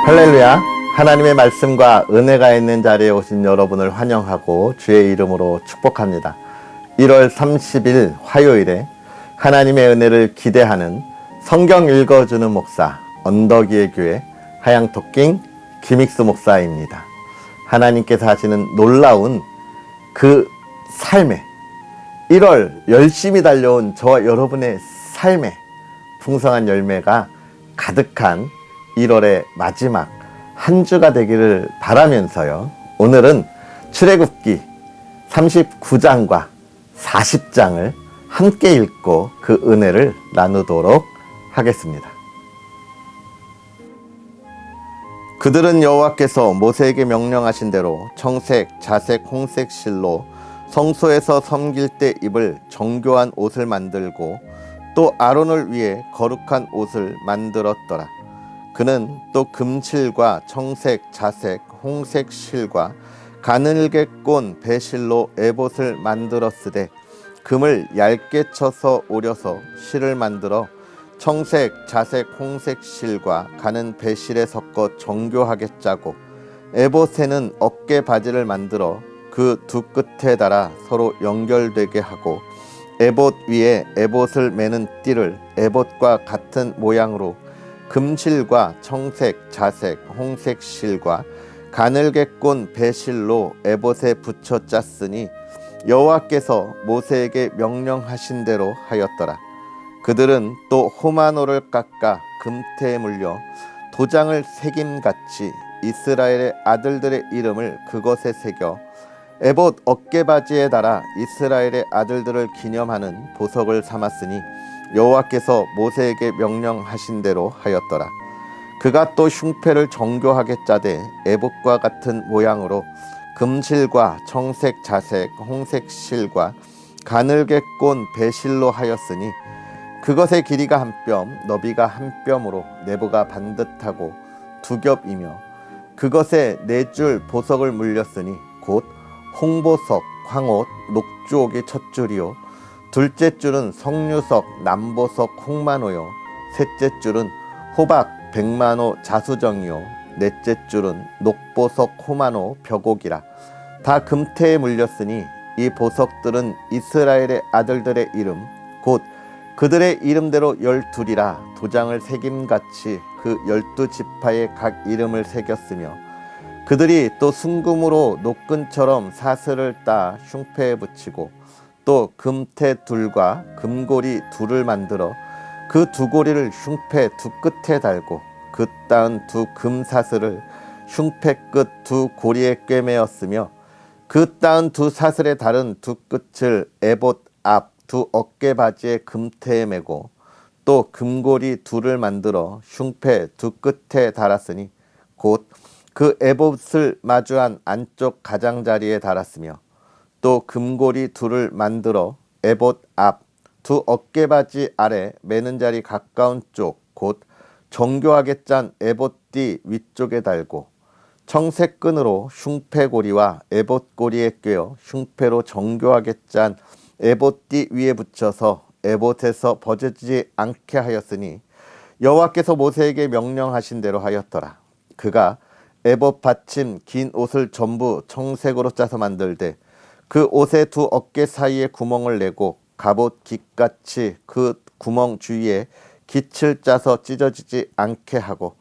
할렐루야. 하나님의 말씀과 은혜가 있는 자리에 오신 여러분을 환영하고 주의 이름으로 축복합니다. 1월 30일 화요일에 하나님의 은혜를 기대하는 성경 읽어주는 목사 언덕이의 교회 하양토킹 김익수 목사입니다. 하나님께서 하시는 놀라운 그 삶에 1월 열심히 달려온 저와 여러분의 삶에 풍성한 열매가 가득한 1월의 마지막 한 주가 되기를 바라면서요. 오늘은 출애굽기 39장과 40장을 함께 읽고 그 은혜를 나누도록 하겠습니다. 그들은 여호와께서 모세에게 명령하신 대로 청색, 자색, 홍색 실로 성소에서 섬길 때 입을 정교한 옷을 만들고 또 아론을 위해 거룩한 옷을 만들었더라. 그는 또 금실과 청색, 자색, 홍색 실과 가늘게 꼰 배실로 에봇을 만들었으되 금을 얇게 쳐서 오려서 실을 만들어 청색, 자색, 홍색 실과 가는 배실에 섞어 정교하게 짜고 에봇에는 어깨 바지를 만들어 그 두 끝에 달아 서로 연결되게 하고 에봇 위에 에봇을 매는 띠를 에봇과 같은 모양으로 금실과 청색, 자색, 홍색 실과 가늘게 꼰 배실로 에봇에 붙여 짰으니 여호와께서 모세에게 명령하신 대로 하였더라. 그들은 또 호마노를 깎아 금태에 물려 도장을 새김같이 이스라엘의 아들들의 이름을 그것에 새겨 에봇 어깨바지에 달아 이스라엘의 아들들을 기념하는 보석을 삼았으니 여호와께서 모세에게 명령하신 대로 하였더라. 그가 또 흉패를 정교하게 짜되 에봇과 같은 모양으로 금실과 청색, 자색, 홍색 실과 가늘게 꼰 배실로 하였으니 그것의 길이가 한 뼘, 너비가 한 뼘으로 내부가 반듯하고 두 겹이며 그것에 네 줄 보석을 물렸으니 곧 홍보석, 황옷, 녹주옥이 첫 줄이요 둘째 줄은 석류석, 남보석, 홍만호요 셋째 줄은 호박, 백만호, 자수정이요 넷째 줄은 녹보석, 호만호, 벽옥이라. 다 금태에 물렸으니 이 보석들은 이스라엘의 아들들의 이름 곧 그들의 이름대로 12이라 도장을 새김같이 그 12지파의 각 이름을 새겼으며 그들이 또 순금으로 노끈처럼 사슬을 따 흉패에 붙이고 또 금태 둘과 금고리 둘을 만들어 그 두 고리를 흉패 두 끝에 달고 그 따은 두 금사슬을 흉패 끝 두 고리에 꿰매었으며 그 따은 두 사슬에 다른 두 끝을 에봇 앞 두 어깨 바지의 금태에 매고 또 금고리 둘을 만들어 흉패 두 끝에 달았으니 곧 그 에봇을 마주한 안쪽 가장자리에 달았으며 또 금고리 둘을 만들어 에봇 앞 두 어깨바지 아래 매는 자리 가까운 쪽 곧 정교하게 짠 에봇띠 위쪽에 달고 청색 끈으로 흉패고리와 에봇고리에 꿰어 흉패로 정교하게 짠 에봇띠 위에 붙여서 에봇에서 벗어지지 않게 하였으니 여호와께서 모세에게 명령하신 대로 하였더라. 그가 에봇 받침 긴 옷을 전부 청색으로 짜서 만들되 그 옷의 두 어깨 사이에 구멍을 내고 갑옷 깃같이 그 구멍 주위에 깃을 짜서 찢어지지 않게 하고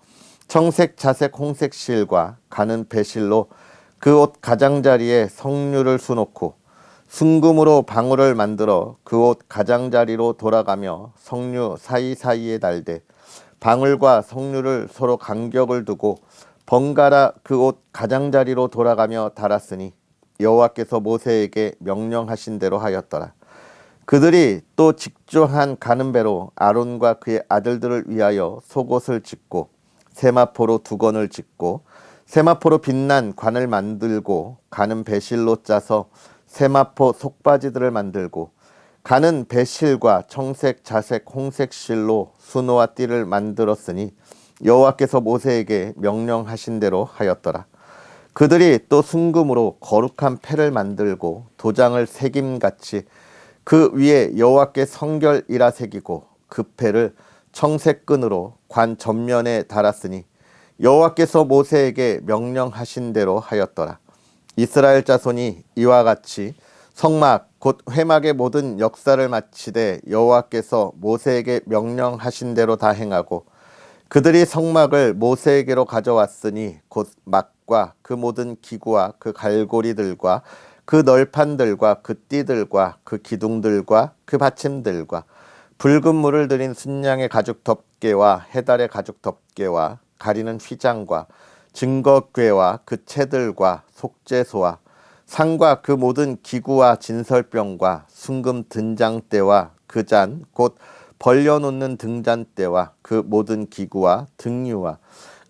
청색, 자색, 홍색 실과 가는 배실로 그 옷 가장자리에 석류를 수놓고 순금으로 방울을 만들어 그 옷 가장자리로 돌아가며 석류 사이사이에 달되 방울과 석류를 서로 간격을 두고 번갈아 그 옷 가장자리로 돌아가며 달았으니 여호와께서 모세에게 명령하신 대로 하였더라. 그들이 또 직조한 가는 배로 아론과 그의 아들들을 위하여 속옷을 짓고 세마포로 두건을 짓고 세마포로 빛난 관을 만들고 가는 배실로 짜서 세마포 속바지들을 만들고 가는 배실과 청색, 자색, 홍색 실로 수노와 띠를 만들었으니 여호와께서 모세에게 명령하신 대로 하였더라. 그들이 또 순금으로 거룩한 패를 만들고 도장을 새김같이 그 위에 여호와께 성결이라 새기고 그 패를 청색 끈으로 관 전면에 달았으니 여호와께서 모세에게 명령하신 대로 하였더라. 이스라엘 자손이 이와 같이 성막 곧 회막의 모든 역사를 마치되 여호와께서 모세에게 명령하신 대로 다 행하고 그들이 성막을 모세에게로 가져왔으니 곧 막과 그 모든 기구와 그 갈고리들과 그 널판들과 그 띠들과 그 기둥들과 그 받침들과 붉은 물을 들인 순양의 가죽 덮개와 해달의 가죽 덮개와 가리는 휘장과 증거궤와 그 채들과 속죄소와 상과 그 모든 기구와 진설병과 순금 등잔대와 그 잔 곧 벌려놓는 등잔대와 그 모든 기구와 등유와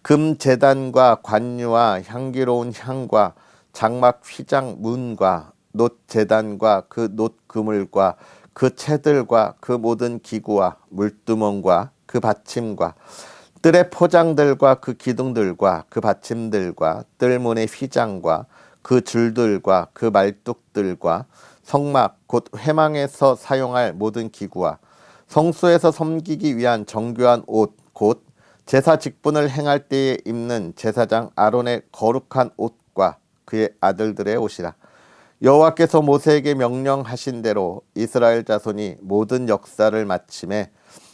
금 제단과 관유와 향기로운 향과 장막 휘장 문과 놋 제단과 그 놋 그물과 그 채들과 그 모든 기구와 물두멍과 그 받침과 뜰의 포장들과 그 기둥들과 그 받침들과 뜰문의 휘장과 그 줄들과 그 말뚝들과 성막 곧 회망에서 사용할 모든 기구와 성소에서 섬기기 위한 정교한 옷 곧 제사 직분을 행할 때에 입는 제사장 아론의 거룩한 옷과 그의 아들들의 옷이라. 여호와께서 모세에게 명령하신 대로 이스라엘 자손이 모든 역사를 마침에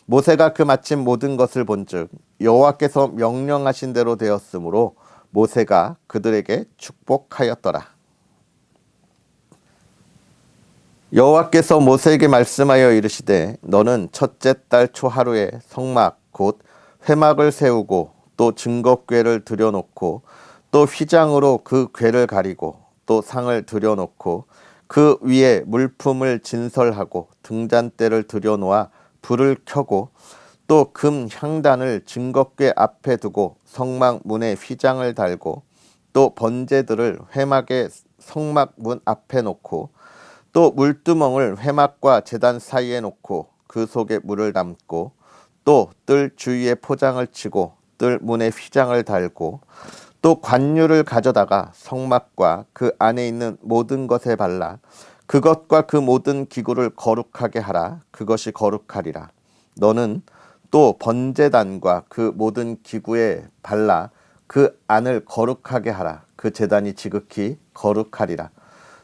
모세가 그 마침 모든 것을 본즉 여호와께서 명령하신 대로 되었으므로 모세가 그들에게 축복하였더라. 여호와께서 모세에게 말씀하여 이르시되 너는 첫째 달 초하루에 성막 곧 회막을 세우고 또 증거궤를 들여놓고 또 휘장으로 그 궤를 가리고 또 상을 들여놓고 그 위에 물품을 진설하고 등잔대를 들여놓아 불을 켜고 또 금 향단을 증거궤 앞에 두고 성막 문에 휘장을 달고 또 번제들을 회막의 성막 문 앞에 놓고 또 물두멍을 회막과 제단 사이에 놓고 그 속에 물을 담고 또 뜰 주위에 포장을 치고 뜰 문에 휘장을 달고 또 관유를 가져다가 성막과 그 안에 있는 모든 것에 발라 그것과 그 모든 기구를 거룩하게 하라. 그것이 거룩하리라. 너는 또 번제단과 그 모든 기구에 발라 그 안을 거룩하게 하라. 그 제단이 지극히 거룩하리라.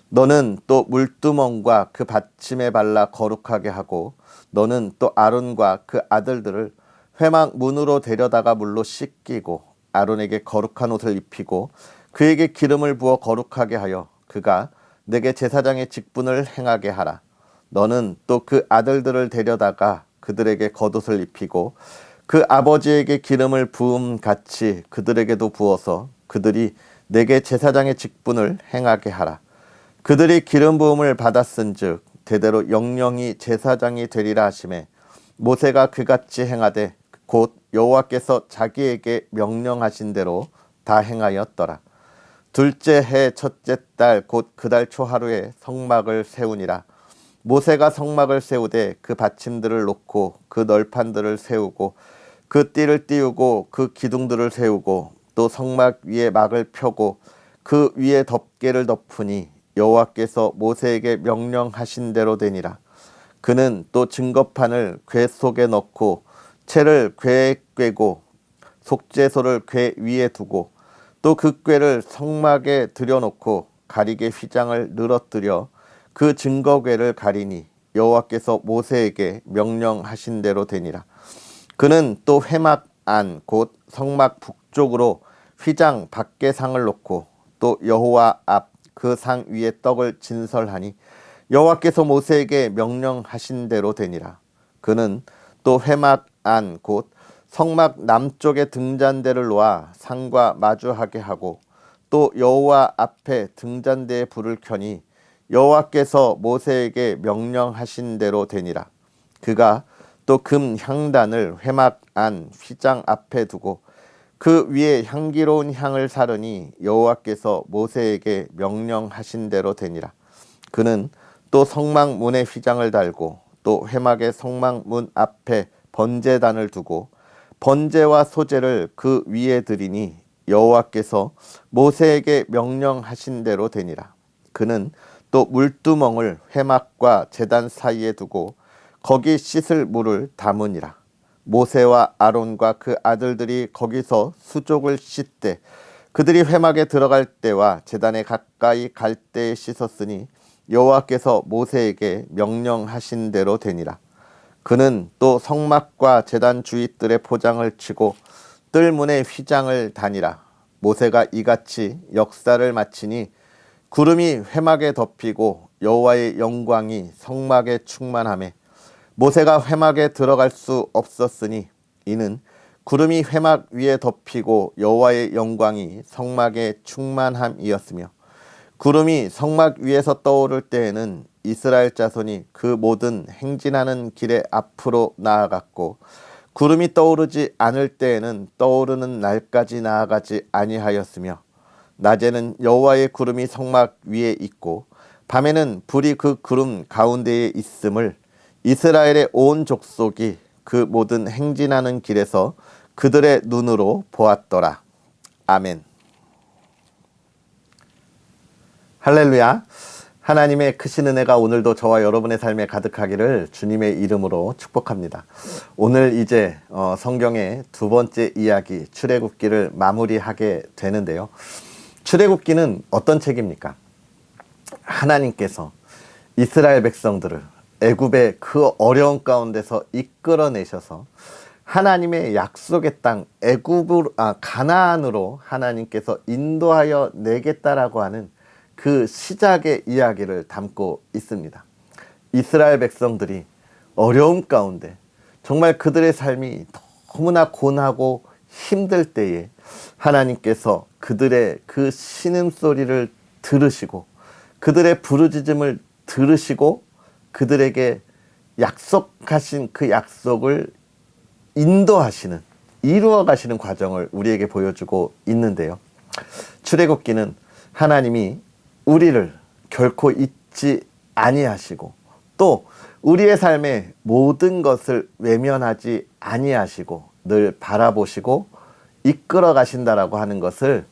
너는 또 물두멍과 그 받침에 발라 거룩하게 하고 너는 또 아론과 그 아들들을 회막 문으로 데려다가 물로 씻기고 아론에게 거룩한 옷을 입히고 그에게 기름을 부어 거룩하게 하여 그가 내게 제사장의 직분을 행하게 하라. 너는 또 그 아들들을 데려다가 그들에게 겉옷을 입히고 그 아버지에게 기름을 부음 같이 그들에게도 부어서 그들이 내게 제사장의 직분을 행하게 하라. 그들이 기름 부음을 받았은즉 대대로 영영이 제사장이 되리라 하시매 모세가 그같이 행하되 곧 여호와께서 자기에게 명령하신 대로 다 행하였더라. 둘째 해 첫째 달 곧 그 달 초하루에 성막을 세우니라. 모세가 성막을 세우되 그 받침들을 놓고 그 널판들을 세우고 그 띠를 띄우고 그 기둥들을 세우고 또 성막 위에 막을 펴고 그 위에 덮개를 덮으니 여호와께서 모세에게 명령하신 대로 되니라. 그는 또 증거판을 궤 속에 넣고 채를 궤에 꿰고 속죄소를 궤 위에 두고 또 그 궤를 성막에 들여놓고 가리개 휘장을 늘어뜨려 그 증거궤를 가리니 여호와께서 모세에게 명령하신 대로 되니라. 그는 또 회막 안 곧 성막 북쪽으로 휘장 밖에 상을 놓고 또 여호와 앞 그 상 위에 떡을 진설하니 여호와께서 모세에게 명령하신 대로 되니라. 그는 또 회막 안 곧 성막 남쪽에 등잔대를 놓아 상과 마주하게 하고 또 여호와 앞에 등잔대에 불을 켜니 여호와께서 모세에게 명령하신 대로 되니라. 그가 또 금 향단을 회막 안 휘장 앞에 두고 그 위에 향기로운 향을 사르니 여호와께서 모세에게 명령하신 대로 되니라. 그는 또 성막 문에 휘장을 달고 또 회막의 성막 문 앞에 번제단을 두고 번제와 소제를 그 위에 드리니 여호와께서 모세에게 명령하신 대로 되니라. 그는 또 물두멍을 회막과 제단 사이에 두고 거기 씻을 물을 담으니라. 모세와 아론과 그 아들들이 거기서 수족을 씻되 그들이 회막에 들어갈 때와 제단에 가까이 갈 때에 씻었으니 여호와께서 모세에게 명령하신 대로 되니라. 그는 또 성막과 제단 주위뜰에 포장을 치고 뜰문에 휘장을 다니라. 모세가 이같이 역사를 마치니 구름이 회막에 덮이고 여호와의 영광이 성막에 충만하매 모세가 회막에 들어갈 수 없었으니 이는 구름이 회막 위에 덮이고 여호와의 영광이 성막에 충만함이었으며 구름이 성막 위에서 떠오를 때에는 이스라엘 자손이 그 모든 행진하는 길에 앞으로 나아갔고 구름이 떠오르지 않을 때에는 떠오르는 날까지 나아가지 아니하였으며 낮에는 여호와의 구름이 성막 위에 있고 밤에는 불이 그 구름 가운데에 있음을 이스라엘의 온 족속이 그 모든 행진하는 길에서 그들의 눈으로 보았더라. 아멘. 할렐루야. 하나님의 크신 은혜가 오늘도 저와 여러분의 삶에 가득하기를 주님의 이름으로 축복합니다. 오늘 이제 성경의 두 번째 이야기 출애굽기를 마무리하게 되는데요. 출애굽기는 어떤 책입니까? 하나님께서 이스라엘 백성들을 애굽의 그 어려운 가운데서 이끌어내셔서 하나님의 약속의 땅 가나안으로 하나님께서 인도하여 내겠다라고 하는 그 시작의 이야기를 담고 있습니다. 이스라엘 백성들이 어려움 가운데 정말 그들의 삶이 너무나 고나고 힘들 때에 하나님께서 그들의 그 신음소리를 들으시고 그들의 부르짖음을 들으시고 그들에게 약속하신 그 약속을 인도하시는, 이루어 가시는 과정을 우리에게 보여주고 있는데요. 출애굽기는 하나님이 우리를 결코 잊지 아니하시고 또 우리의 삶의 모든 것을 외면하지 아니하시고 늘 바라보시고 이끌어 가신다라고 하는 것을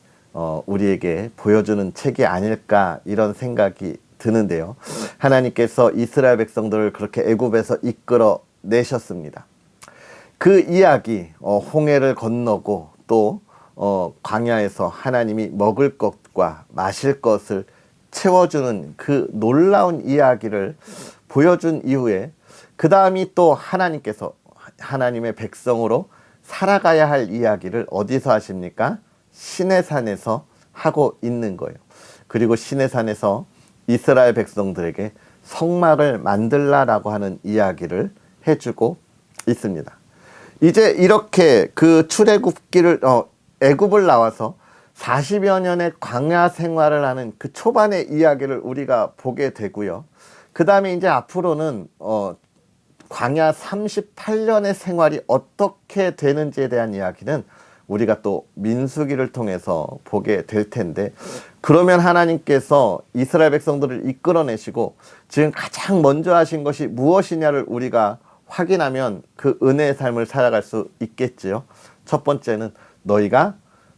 우리에게 보여주는 책이 아닐까 이런 생각이 드는데요. 하나님께서 이스라엘 백성들을 그렇게 애굽에서 이끌어 내셨습니다. 그 이야기 홍해를 건너고 또 광야에서 하나님이 먹을 것과 마실 것을 채워주는 그 놀라운 이야기를 보여준 이후에 그 다음이 또 하나님께서 하나님의 백성으로 살아가야 할 이야기를 어디서 하십니까? 시내산에서 하고 있는 거예요. 그리고 시내산에서 이스라엘 백성들에게 성막을 만들라라고 하는 이야기를 해주고 있습니다. 이제 이렇게 그 출애굽기를 애굽을 나와서 40여 년의 광야 생활을 하는 그 초반의 이야기를 우리가 보게 되고요. 그 다음에 이제 앞으로는 광야 38년의 생활이 어떻게 되는지에 대한 이야기는 우리가 또 민수기를 통해서 보게 될 텐데, 그러면 하나님께서 이스라엘 백성들을 이끌어내시고 지금 가장 먼저 하신 것이 무엇이냐를 우리가 확인하면 그 은혜의 삶을 살아갈 수 있겠지요. 첫 번째는 너희가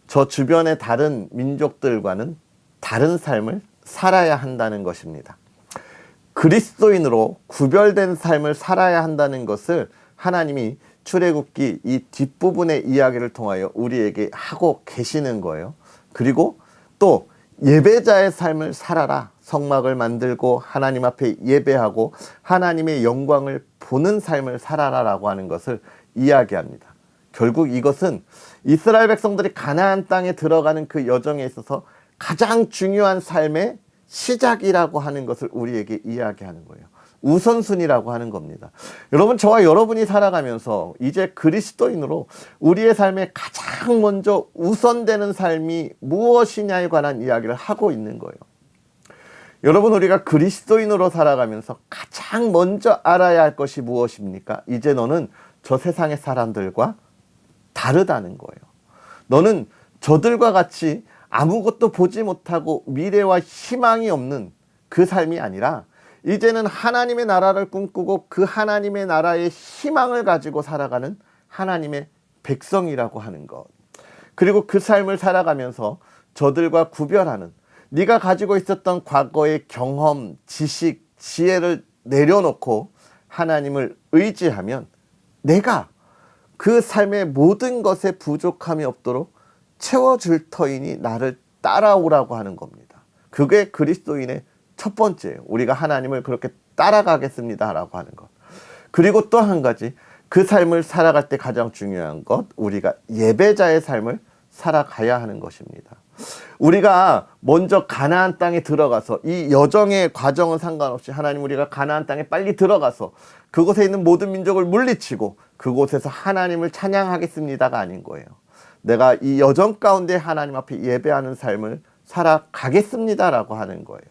저 주변의 다른 민족들과는 다른 삶을 살아야 한다는 것입니다. 그리스도인으로 구별된 삶을 살아야 한다는 것을 하나님이 출애굽기 이 뒷부분의 이야기를 통하여 우리에게 하고 계시는 거예요. 그리고 또 예배자의 삶을 살아라. 성막을 만들고 하나님 앞에 예배하고 하나님의 영광을 보는 삶을 살아라라고 하는 것을 이야기합니다. 결국 이것은 이스라엘 백성들이 가나안 땅에 들어가는 그 여정에 있어서 가장 중요한 삶의 시작이라고 하는 것을 우리에게 이야기하는 거예요. 우선순위라고 하는 겁니다. 여러분, 저와 여러분이 살아가면서 이제 그리스도인으로 우리의 삶에 가장 먼저 우선되는 삶이 무엇이냐에 관한 이야기를 하고 있는 거예요. 여러분, 우리가 그리스도인으로 살아가면서 가장 먼저 알아야 할 것이 무엇입니까? 이제 너는 저 세상의 사람들과 다르다는 거예요. 너는 저들과 같이 아무것도 보지 못하고 미래와 희망이 없는 그 삶이 아니라 이제는 하나님의 나라를 꿈꾸고 그 하나님의 나라의 희망을 가지고 살아가는 하나님의 백성이라고 하는 것. 그리고 그 삶을 살아가면서 저들과 구별하는, 네가 가지고 있었던 과거의 경험, 지식, 지혜를 내려놓고 하나님을 의지하면 내가 그 삶의 모든 것에 부족함이 없도록 채워줄 터이니 나를 따라오라고 하는 겁니다. 그게 그리스도인의 첫 번째예요. 우리가 하나님을 그렇게 따라가겠습니다 라고 하는 것. 그리고 또 한 가지, 그 삶을 살아갈 때 가장 중요한 것, 우리가 예배자의 삶을 살아가야 하는 것입니다. 우리가 먼저 가나안 땅에 들어가서, 이 여정의 과정은 상관없이 하나님, 우리가 가나안 땅에 빨리 들어가서 그곳에 있는 모든 민족을 물리치고 그곳에서 하나님을 찬양하겠습니다가 아닌 거예요. 내가 이 여정 가운데 하나님 앞에 예배하는 삶을 살아가겠습니다라고 하는 거예요.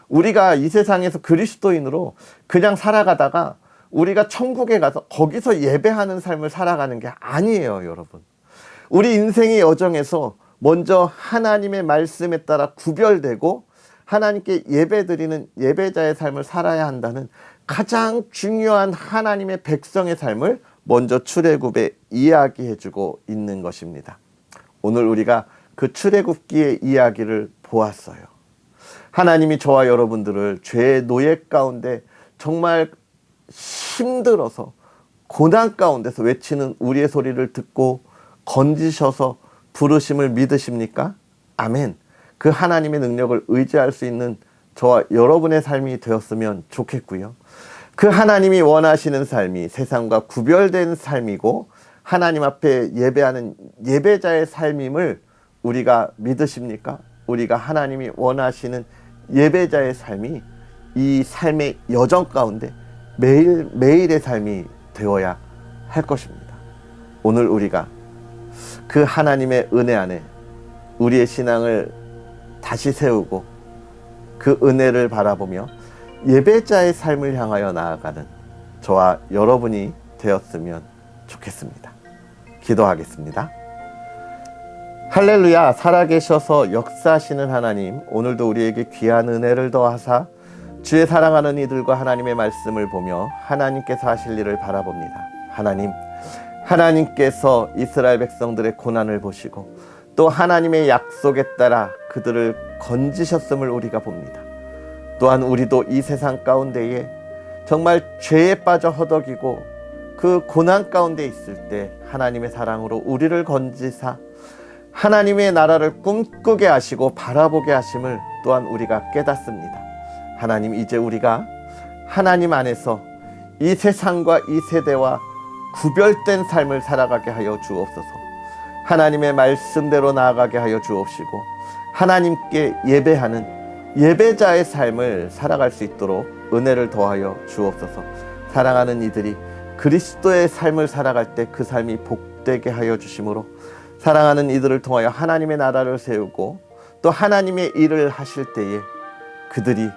우리가 이 세상에서 그리스도인으로 그냥 살아가다가 우리가 천국에 가서 거기서 예배하는 삶을 살아가는 게 아니에요, 여러분. 우리 인생의 여정에서 먼저 하나님의 말씀에 따라 구별되고 하나님께 예배드리는 예배자의 삶을 살아야 한다는 가장 중요한 하나님의 백성의 삶을 먼저 출애굽에 이야기해주고 있는 것입니다. 오늘 우리가 그 출애굽기의 이야기를 보았어요. 하나님이 저와 여러분들을 죄의 노예 가운데 정말 힘들어서 고난 가운데서 외치는 우리의 소리를 듣고 건지셔서 부르심을 믿으십니까? 아멘. 그 하나님의 능력을 의지할 수 있는 저와 여러분의 삶이 되었으면 좋겠고요. 그 하나님이 원하시는 삶이 세상과 구별된 삶이고 하나님 앞에 예배하는 예배자의 삶임을 우리가 믿으십니까? 우리가 하나님이 원하시는 예배자의 삶이 이 삶의 여정 가운데 매일매일의 삶이 되어야 할 것입니다. 오늘 우리가 그 하나님의 은혜 안에 우리의 신앙을 다시 세우고 그 은혜를 바라보며 예배자의 삶을 향하여 나아가는 저와 여러분이 되었으면 좋겠습니다. 기도하겠습니다. 할렐루야. 살아계셔서 역사하시는 하나님, 오늘도 우리에게 귀한 은혜를 더하사 주의 사랑하는 이들과 하나님의 말씀을 보며 하나님께서 하실 일을 바라봅니다. 하나님께서 이스라엘 백성들의 고난을 보시고 또 하나님의 약속에 따라 그들을 건지셨음을 우리가 봅니다. 또한 우리도 이 세상 가운데에 정말 죄에 빠져 허덕이고 그 고난 가운데 있을 때 하나님의 사랑으로 우리를 건지사 하나님의 나라를 꿈꾸게 하시고 바라보게 하심을 또한 우리가 깨닫습니다. 하나님, 이제 우리가 하나님 안에서 이 세상과 이 세대와 구별된 삶을 살아가게 하여 주옵소서. 하나님의 말씀대로 나아가게 하여 주옵시고 하나님께 예배하는 예배자의 삶을 살아갈 수 있도록 은혜를 더하여 주옵소서. 사랑하는 이들이 그리스도의 삶을 살아갈 때 그 삶이 복되게 하여 주심으로 사랑하는 이들을 통하여 하나님의 나라를 세우고 또 하나님의 일을 하실 때에 그들이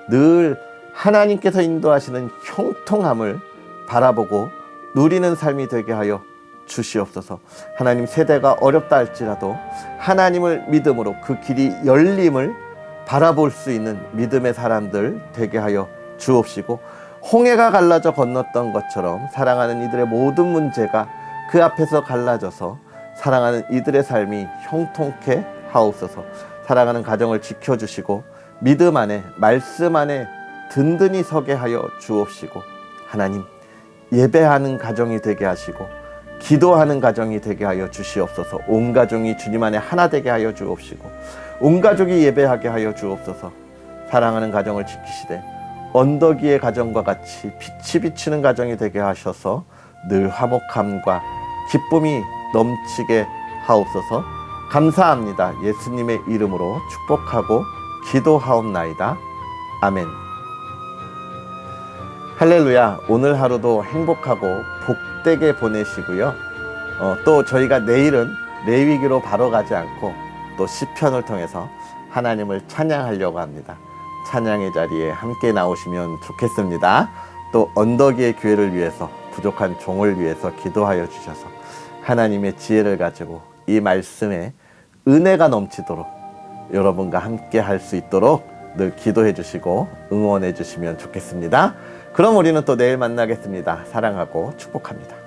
늘 하나님께서 인도하시는 형통함을 바라보고 누리는 삶이 되게 하여 주시옵소서. 하나님, 세대가 어렵다 할지라도 하나님을 믿음으로 그 길이 열림을 바라볼 수 있는 믿음의 사람들 되게 하여 주옵시고 홍해가 갈라져 건넜던 것처럼 사랑하는 이들의 모든 문제가 그 앞에서 갈라져서 사랑하는 이들의 삶이 형통케 하옵소서. 사랑하는 가정을 지켜주시고 믿음 안에 말씀 안에 든든히 서게 하여 주옵시고 하나님, 예배하는 가정이 되게 하시고 기도하는 가정이 되게 하여 주시옵소서. 온 가정이 주님 안에 하나 되게 하여 주옵시고 온 가족이 예배하게 하여 주옵소서. 사랑하는 가정을 지키시되 언덕 위의 가정과 같이 빛이 비추는 가정이 되게 하셔서 늘 화목함과 기쁨이 넘치게 하옵소서. 감사합니다. 예수님의 이름으로 축복하고 기도하옵나이다. 아멘. 할렐루야. 오늘 하루도 행복하고 복되게 보내시고요. 또 저희가 내일은 레위기로 바로 가지 않고 또 시편을 통해서 하나님을 찬양하려고 합니다. 찬양의 자리에 함께 나오시면 좋겠습니다. 또 언덕 위의 교회를 위해서 부족한 종을 위해서 기도하여 주셔서 하나님의 지혜를 가지고 이 말씀에 은혜가 넘치도록 여러분과 함께 할 수 있도록 늘 기도해 주시고 응원해 주시면 좋겠습니다. 그럼 우리는 또 내일 만나겠습니다. 사랑하고 축복합니다.